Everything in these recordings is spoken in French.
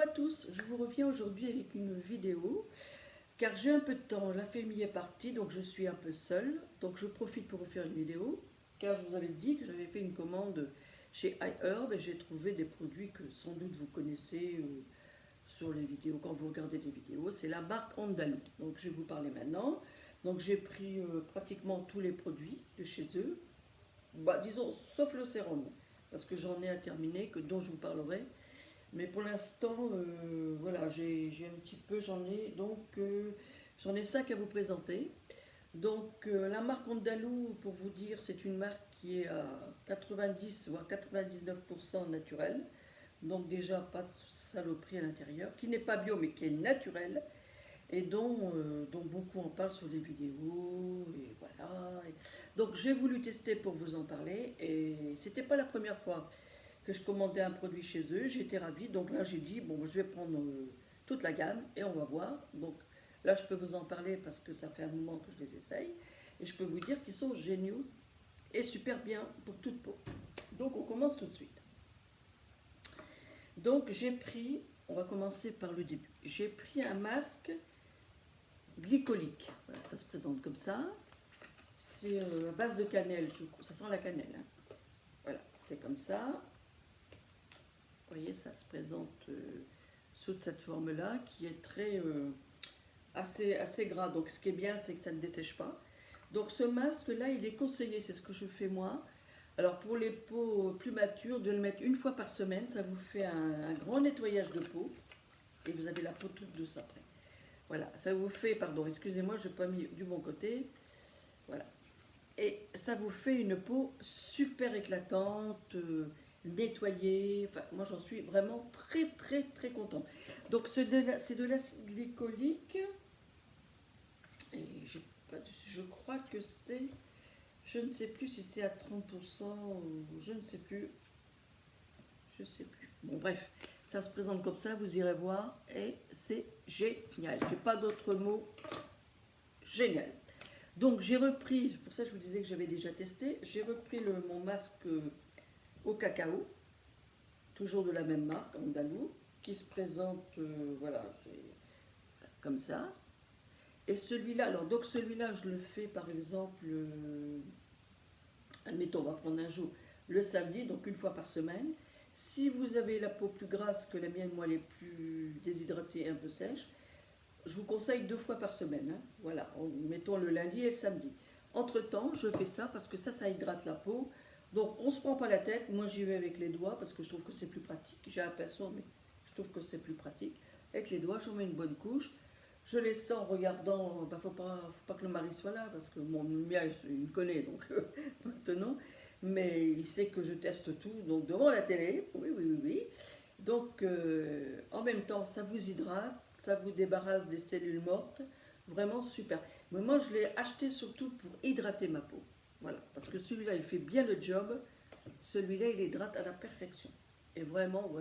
à tous, je vous reviens aujourd'hui avec une vidéo car j'ai un peu de temps, la famille est partie donc je suis un peu seule, donc je profite pour vous faire une vidéo car je vous avais dit que j'avais fait une commande chez iHerb et j'ai trouvé des produits que sans doute vous connaissez sur les vidéos quand vous regardez des vidéos, c'est la marque Andalou, donc je vais vous parler maintenant. Donc j'ai pris pratiquement tous les produits de chez eux, disons sauf le sérum parce que j'en ai un terminé dont je vous parlerai. Mais pour l'instant, voilà, j'ai un petit peu, j'en ai 5 à vous présenter. Donc la marque Andalou, pour vous dire, c'est une marque qui est à 90 voire 99% naturelle. Donc déjà pas de saloperie à l'intérieur, qui n'est pas bio mais qui est naturelle et dont beaucoup en parlent sur des vidéos et voilà. Donc j'ai voulu tester pour vous en parler et c'était pas la première fois que je commandais un produit chez eux, j'étais ravie. Donc là, j'ai dit, bon, je vais prendre toute la gamme et on va voir. Donc là, je peux vous en parler parce que ça fait un moment que je les essaye. Et je peux vous dire qu'ils sont géniaux et super bien pour toute peau. Donc on commence tout de suite. Donc j'ai pris, on va commencer par le début. J'ai pris un masque glycolique. Voilà, ça se présente comme ça. C'est à base de cannelle, ça sent la cannelle. Hein. Voilà, c'est comme ça. Vous voyez, ça se présente sous cette forme-là, qui est assez gras. Donc ce qui est bien, c'est que ça ne dessèche pas. Donc ce masque-là, il est conseillé, c'est ce que je fais moi. Alors pour les peaux plus matures, de le mettre une fois par semaine, ça vous fait un grand nettoyage de peau. Et vous avez la peau toute douce après. Voilà, ça vous fait, pardon, excusez-moi, je n'ai pas mis du bon côté. Voilà. Et ça vous fait une peau super éclatante, nettoyée. Enfin, moi, j'en suis vraiment très contente. Donc, c'est de l'acide glycolique. Et je crois que c'est... Je ne sais plus si c'est à 30% ou je ne sais plus. Je ne sais plus. Bon, bref, ça se présente comme ça, vous irez voir. Et c'est génial. Je n'ai pas d'autres mots. Génial. Donc j'ai repris, pour ça je vous disais que j'avais déjà testé, j'ai repris mon masque au cacao, toujours de la même marque, Andalou, qui se présente, voilà, comme ça. Et celui-là, alors donc celui-là je le fais par exemple, admettons on va prendre un jour, le samedi, donc une fois par semaine. Si vous avez la peau plus grasse que la mienne, moi elle est plus déshydratée, un peu sèche, je vous conseille 2 fois par semaine. Hein. Voilà, mettons le lundi et le samedi. Entre-temps, je fais ça parce que ça hydrate la peau. Donc, on ne se prend pas la tête. Moi, j'y vais avec les doigts parce que je trouve que c'est plus pratique. J'ai un pinceau, mais je trouve que c'est plus pratique. Avec les doigts, j'en mets une bonne couche. Je les sens en regardant. Faut pas que le mari soit là parce que mon mien, il me connaît, donc maintenant. Mais il sait que je teste tout. Donc, devant la télé, oui. Donc, en même temps, ça vous hydrate, ça vous débarrasse des cellules mortes. Vraiment super. Mais moi, je l'ai acheté surtout pour hydrater ma peau. Voilà. Parce que celui-là, il fait bien le job. Celui-là, il hydrate à la perfection. Et vraiment,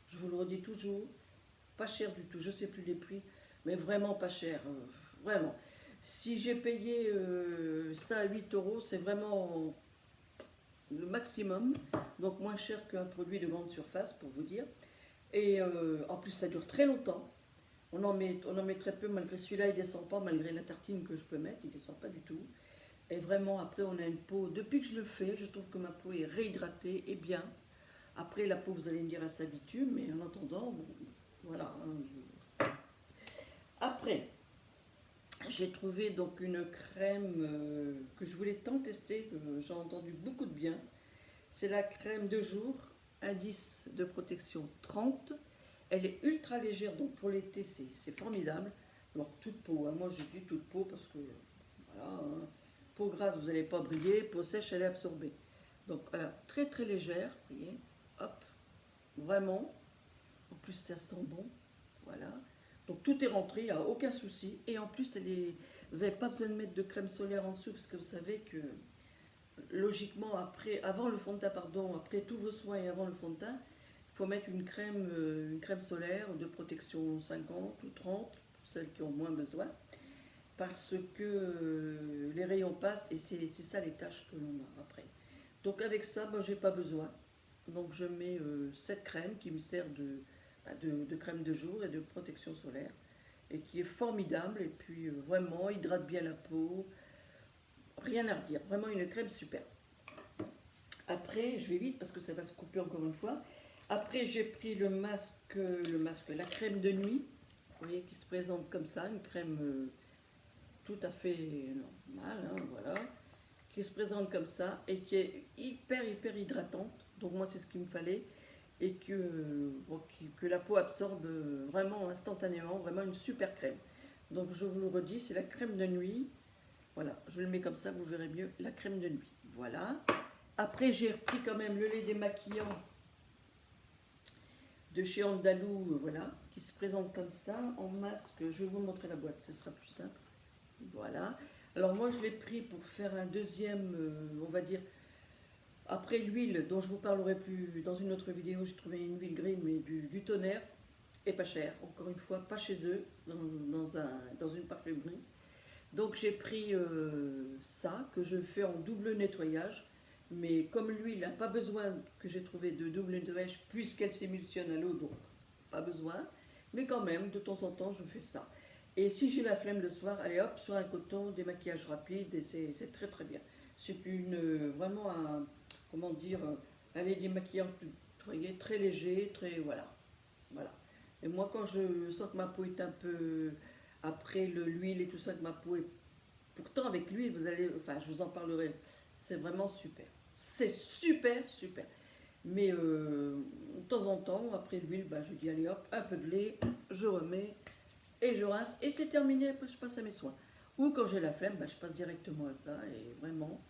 je vous le redis toujours, pas cher du tout. Je ne sais plus les prix, mais vraiment pas cher. Vraiment. Si j'ai payé ça à 8 euros, c'est vraiment le maximum. Donc, moins cher qu'un produit de grande surface, pour vous dire. Et en plus, ça dure très longtemps. On en met très peu, malgré celui-là, il ne descend pas, malgré la tartine que je peux mettre, il ne descend pas du tout. Et vraiment, après, on a une peau, depuis que je le fais, je trouve que ma peau est réhydratée et bien. Après, la peau, vous allez me dire, elle s'habitue, mais en attendant, bon, voilà. Hein, Après, j'ai trouvé donc une crème que je voulais tant tester, que j'ai entendu beaucoup de bien. C'est la crème de jour, indice de protection 30. Elle est ultra légère, donc pour l'été, c'est formidable. Alors, toute peau, hein, moi je dis toute peau parce que, voilà, hein, peau grasse, vous n'allez pas briller, peau sèche, elle est absorbée. Donc, voilà, très légère, vous voyez, hop, vraiment. En plus, ça sent bon, voilà. Donc, tout est rentré, il n'y a aucun souci. Et en plus, vous n'avez pas besoin de mettre de crème solaire en dessous parce que vous savez que logiquement, avant le fond de teint, pardon, après tous vos soins et avant le fond de teint, il faut mettre une crème solaire de protection 50 ou 30, pour celles qui ont moins besoin, parce que les rayons passent et c'est ça les taches que l'on a après. Donc avec ça, ben, j'ai pas besoin. Donc je mets cette crème qui me sert de crème de jour et de protection solaire, et qui est formidable, et puis vraiment hydrate bien la peau, rien à redire, vraiment une crème super. Après, je vais vite parce que ça va se couper encore une fois. Après, j'ai pris le masque, la crème de nuit, vous voyez, qui se présente comme ça, une crème tout à fait normale, hein, voilà, qui se présente comme ça et qui est hyper hydratante. Donc moi, c'est ce qu'il me fallait, et que la peau absorbe vraiment instantanément, vraiment une super crème. Donc je vous le redis, c'est la crème de nuit. Voilà, je le mets comme ça, vous verrez mieux, la crème de nuit. Voilà. Après, j'ai repris quand même le lait démaquillant de chez Andalou, voilà, qui se présente comme ça, en masque. Je vais vous montrer la boîte, ce sera plus simple. Voilà. Alors moi, je l'ai pris pour faire un deuxième, on va dire, après l'huile dont je vous parlerai plus dans une autre vidéo. J'ai trouvé une huile green, mais du tonnerre, et pas cher. Encore une fois, pas chez eux, dans une parfumerie. Donc j'ai pris ça, que je fais en double nettoyage. Mais comme l'huile n'a pas besoin, que j'ai trouvé, de double nettoyage, puisqu'elle s'émulsionne à l'eau, donc pas besoin. Mais quand même, de temps en temps, je fais ça. Et si j'ai la flemme le soir, allez hop, sur un coton, démaquillage rapide, et c'est très bien. C'est vraiment un, comment dire, un lait démaquillant très léger, très, voilà. Voilà. Et moi, quand je sens que ma peau est un peu, après l'huile et tout ça, que ma peau est, pourtant avec l'huile, vous allez, enfin, je vous en parlerai, c'est vraiment super. C'est super. Mais de temps en temps, après l'huile, bah, je dis allez hop, un peu de lait, je remets et je rince et c'est terminé. Après, je passe à mes soins. Ou quand j'ai la flemme, bah, je passe directement à ça et vraiment,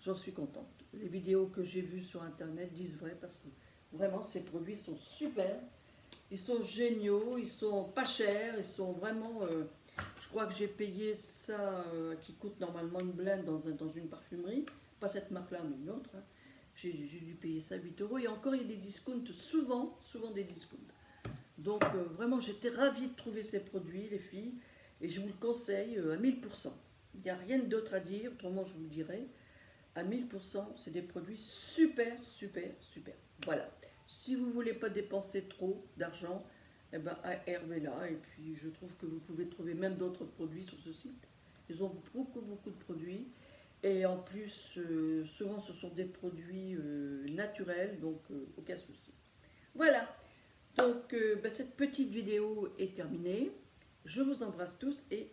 j'en suis contente. Les vidéos que j'ai vues sur internet disent vrai parce que vraiment, ces produits sont super. Ils sont géniaux, ils sont pas chers, ils sont vraiment. Je crois que j'ai payé ça, qui coûte normalement une blinde dans une parfumerie, pas cette marque-là, mais une autre. Hein. J'ai dû payer ça 8 euros. Et encore, il y a des discounts, souvent des discounts. Donc vraiment, j'étais ravie de trouver ces produits, les filles, et je vous le conseille à 1000%. Il n'y a rien d'autre à dire, autrement je vous le dirai. À 1000%, c'est des produits super. Voilà. Si vous ne voulez pas dépenser trop d'argent, eh ben, à Hervé là. Et puis, je trouve que vous pouvez trouver même d'autres produits sur ce site. Ils ont beaucoup de produits. Et en plus, souvent, ce sont des produits naturels, donc aucun souci. Voilà. Donc, ben, cette petite vidéo est terminée. Je vous embrasse tous et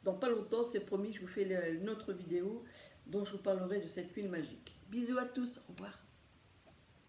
dans pas longtemps, c'est promis, je vous fais une autre vidéo dont je vous parlerai de cette huile magique. Bisous à tous, au revoir.